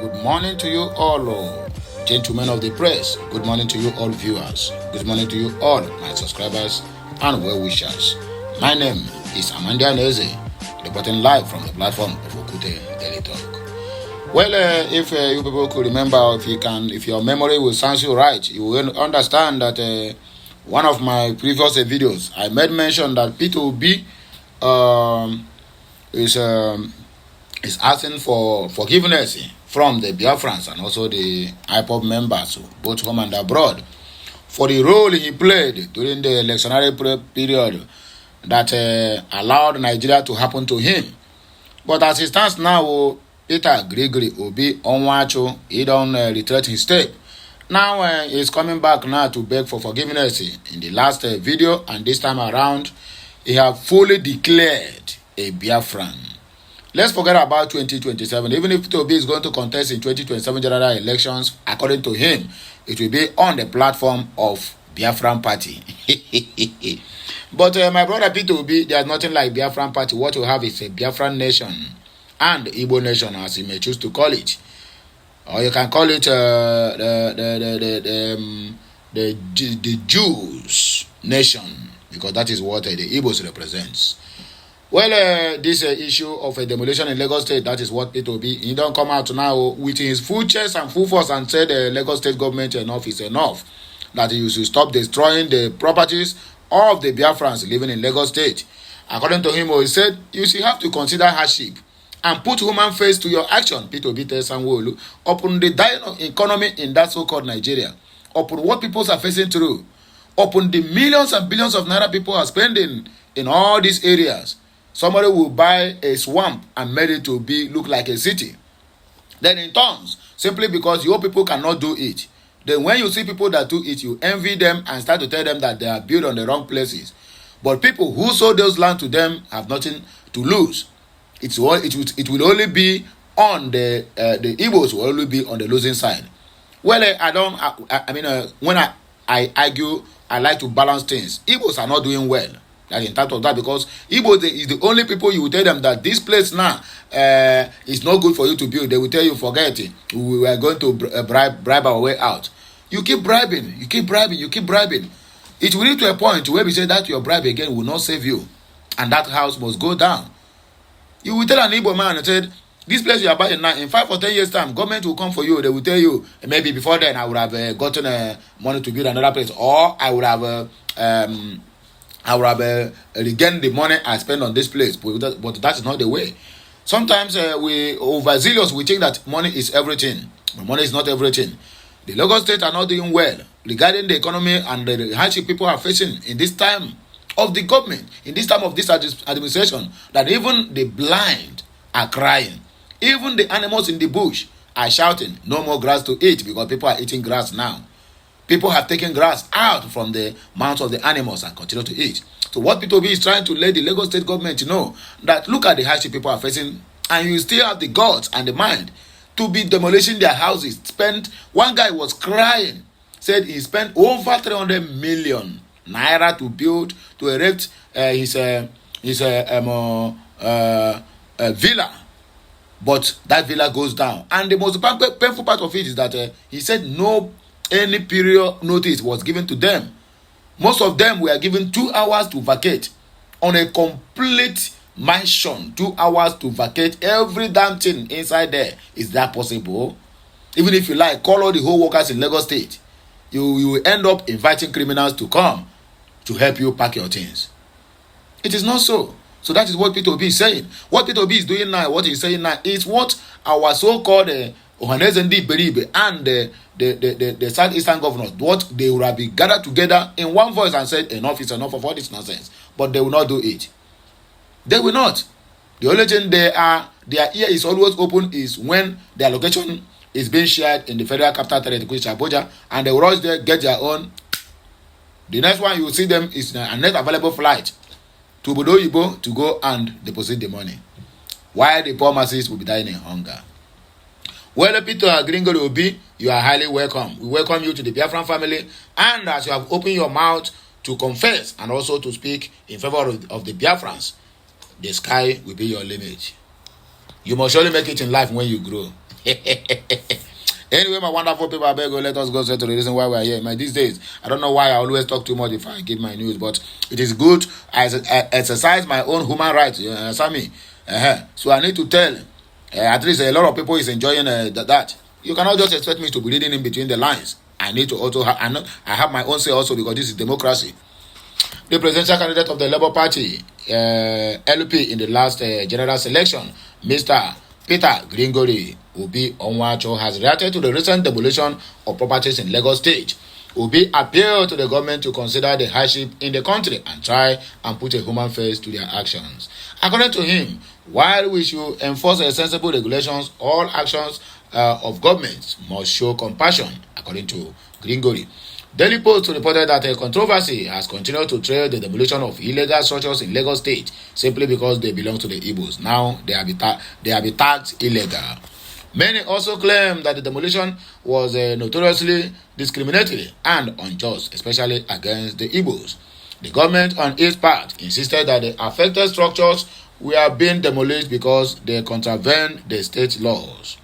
Good morning to you all, gentlemen of the press. Good morning to you all viewers. Good morning to you all my subscribers and well-wishers. My name is Amanda Neze, reporting live from the platform of Okute Daily Talk. Well, if you people could remember, if your memory will sound you right, you will understand that one of my previous videos, I made mention that P2B is asking for forgiveness from the Biafrans and also the IPOB members, both home and abroad, for the role he played during the electionary period that allowed Nigeria to happen to him. But as it stands now, Peter Gregory Obi Onwacho, he don't retract his step. Now he's coming back now to beg for forgiveness. In the last video and this time around, he have fully declared a Biafran. Let's forget about 2027. Even if P2B is going to contest in 2027 general elections, according to him, it will be on the platform of Biafran Party. But my brother P2B, there's nothing like Biafran Party. What you have is a Biafran nation and Igbo nation, as you may choose to call it. Or you can call it the Jews nation, because that is what the Igbos represents. Well, this issue of a demolition in Lagos State, that is what P2B, he don't come out now with his full chest and full force and say the Lagos State government enough is enough. That you should stop destroying the properties of the Biafrans living in Lagos State. According to him, he said, you should have to consider hardship and put human face to your action. P2B tells Sanwo-Olu upon the dying economy in that so-called Nigeria, upon what people are facing through, upon the millions and billions of naira people are spending in all these areas. Somebody will buy a swamp and make it to look like a city. Then in turns, simply because your people cannot do it, then when you see people that do it, you envy them and start to tell them that they are built on the wrong places. But people who sold those land to them have nothing to lose. It will only be on the Igbos will only be on the losing side. Well, when I argue, I like to balance things. Igbos are not doing well. Like in terms of that, because Igbo is the only people you will tell them that this place now is not good for you to build. They will tell you, forget it. We are going to bribe our way out. You keep bribing. It will lead to a point where we say that your bribe again will not save you, and that house must go down. You will tell an Igbo man and said, this place you are buying now, in 5 or 10 years time, government will come for you. They will tell you, maybe before then I would have gotten money to build another place, or I would have regained the money I spent on this place. But that is not the way. Sometimes we overzealous, we think that money is everything. But money is not everything. The Lagos State are not doing well regarding the economy and the hardship people are facing in this time of the government, in this time of this administration, that even the blind are crying. Even the animals in the bush are shouting, no more grass to eat, because people are eating grass now. People have taken grass out from the mouths of the animals and continue to eat. So what P2B is trying to let the Lagos State government know, that look at the hardship people are facing, and you still have the guts and the mind to be demolishing their houses. One guy was crying, said he spent over 300 million naira to erect his villa. But that villa goes down. And the most painful part of it is that he said any period notice was given to them. Most of them were given 2 hours to vacate on a complete mansion. 2 hours to vacate every damn thing inside there. Is that possible? Even if you like, call all the whole workers in Lagos State, you will end up inviting criminals to come to help you pack your things. It is not so. So that is what P2B is saying. What P2B is doing now, what he's saying now, is what our so-called Ohanezendi Beribe and the Southeastern governors, what they will be gathered together in one voice and said, enough is enough of all this nonsense. But they will not do it. They will not. The only thing their ear is always open is when their location is being shared in the Federal Capital Territory, which is Abuja, and they will rush there, get their own. The next one you will see them is a net available flight to Bodo Ibo to go and deposit the money, while the poor masses will be dying in hunger. Well, Peter Gregory Obi, you are highly welcome. We welcome you to the Biafran family, and as you have opened your mouth to confess and also to speak in favor of the Biafrans, the sky will be your limit. You must surely make it in life when you grow. Anyway, my wonderful people, I beg you, let us go straight to the reason why we are here. These days, I don't know why I always talk too much if I give my news, but it is good. I exercise my own human rights. You understand me? So I need to tell. At least a lot of people is enjoying that. You cannot just expect me to be reading in between the lines. I need to also I have my own say also, because this is democracy. The presidential candidate of the Labour Party, LP, in the last general selection, Mr. Peter Gregory Obi Onwacho, has reacted to the recent demolition of properties in Lagos State. Obi appealed to the government to consider the hardship in the country and try and put a human face to their actions. According to him, while we should enforce sensible regulations, all actions of governments must show compassion, according to Gregory. Daily Post reported that a controversy has continued to trail the demolition of illegal structures in Lagos State simply because they belong to the Igbos. Now they have been tagged illegal. Many also claim that the demolition was notoriously discriminatory and unjust, especially against the Igbos. The government, on its part, insisted that the affected structures were being demolished because they contravened the state laws.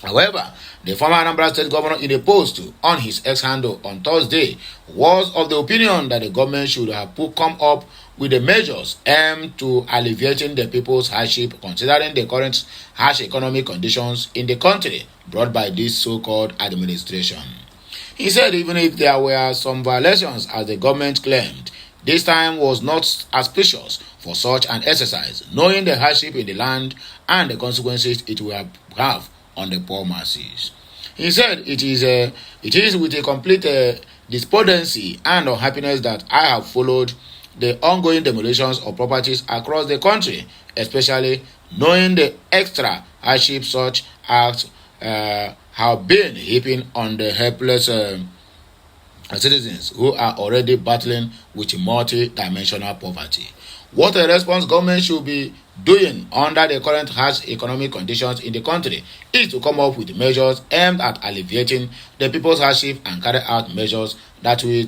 However, the former Anambra State governor, in a post on his X-handle on Thursday, was of the opinion that the government should have come up with the measures aimed to alleviating the people's hardship, considering the current harsh economic conditions in the country brought by this so-called administration. He said even if there were some violations, as the government claimed, this time was not auspicious for such an exercise, knowing the hardship in the land and the consequences it will have on the poor masses. He said it is with a complete despondency and unhappiness that I have followed the ongoing demolitions of properties across the country, especially knowing the extra hardship such acts have been heaping on the helpless citizens who are already battling with multi-dimensional poverty. What a response government should be doing under the current harsh economic conditions in the country is to come up with measures aimed at alleviating the people's hardship and carry out measures that will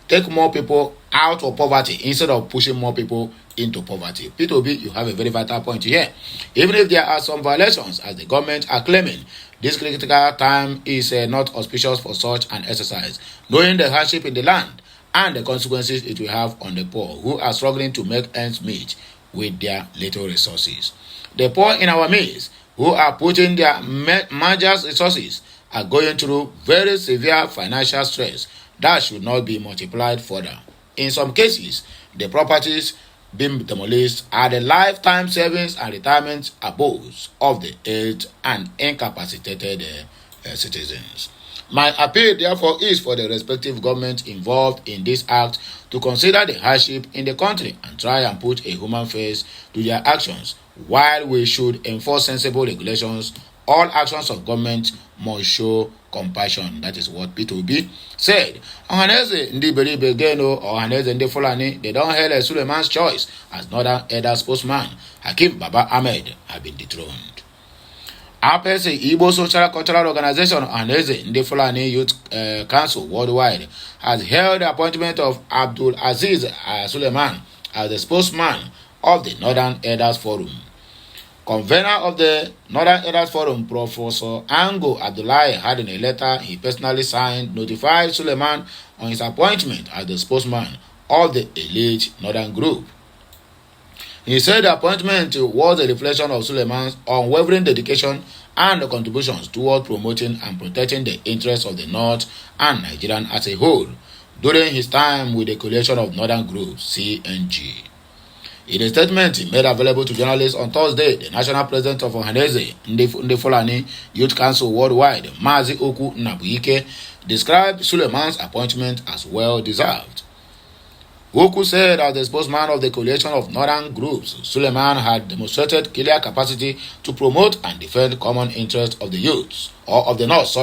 take more people out of poverty instead of pushing more people into poverty. P2B, you have a very vital point here. Even if there are some violations, as the government are claiming, this critical time is not auspicious for such an exercise, knowing the hardship in the land and the consequences it will have on the poor who are struggling to make ends meet with their little resources. The poor in our midst who are putting their major resources are going through very severe financial stress that should not be multiplied further. In some cases, the properties being demolished are the lifetime savings and retirement abodes of the aged and incapacitated citizens. My appeal, therefore, is for the respective governments involved in this act to consider the hardship in the country and try and put a human face to their actions. While we should enforce sensible regulations, all actions of government must show compassion. That is what P2B said. Ohaneze Ndi Beribe Geno or Ohaneze Ndi Fulani, they don't hail Suleiman's choice as Northern Elder spokesman. Hakim Baba Ahmed have been dethroned. APEC Igbo Social Cultural Organization Ohaneze Ndi Fulani Youth Council Worldwide has held the appointment of Abdul Aziz Suleiman as the spokesman of the Northern Elders Forum. Convener of the Northern Elders Forum, Professor Ango Abdullahi, had in a letter he personally signed, notified Suleiman on his appointment as the spokesman of the elite Northern Group. He said the appointment was a reflection of Suleiman's unwavering dedication and contributions toward promoting and protecting the interests of the North and Nigerian as a whole during his time with the coalition of Northern Groups, CNG. In a statement made available to journalists on Thursday, the national president of Ohaneze Ndi Fulani Youth Council Worldwide, Mazi Oku Nnabuike, described Suleiman's appointment as well-deserved. Oku said as the spokesman of the coalition of Northern Groups, Suleiman had demonstrated clear capacity to promote and defend common interests of the youths, or of the North,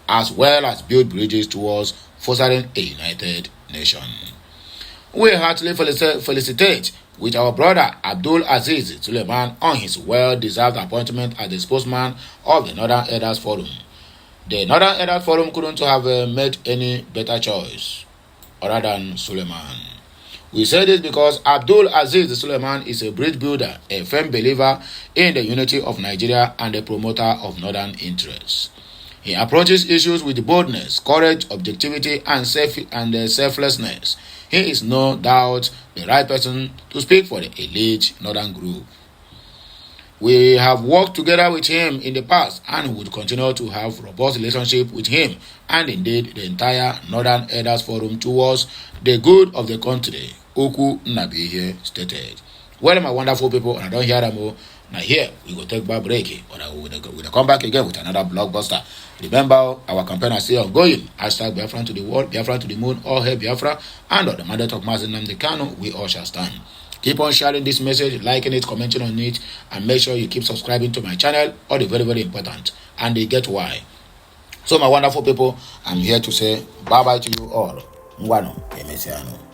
as well as build bridges towards fostering a united nation. We heartily felicitate with our brother Abdul Aziz Suleiman on his well-deserved appointment as the spokesman of the Northern Elders Forum. The Northern Elders Forum couldn't have made any better choice other than Suleiman. We say this because Abdul Aziz Suleiman is a bridge builder, a firm believer in the unity of Nigeria and a promoter of northern interests. He approaches issues with boldness, courage, objectivity, and selflessness. He is no doubt the right person to speak for the elite northern group. We have worked together with him in the past and would continue to have robust relationship with him and indeed the entire Northern Elders Forum towards the good of the country, Oku Nabihe stated. Well, my wonderful people, and I don't hear them all. Now here, we go take back break, or we'll come back again with another blockbuster. Remember, our campaign is still ongoing. Hashtag Biafra to the world, Biafra to the moon, all hail Biafra, and on the mandate of Mazi Nnamdi Kanu, we all shall stand. Keep on sharing this message, liking it, commenting on it, and make sure you keep subscribing to my channel. All the very, very important. And they get why. So, my wonderful people, I'm here to say bye-bye to you all. Mwano, Emesiano.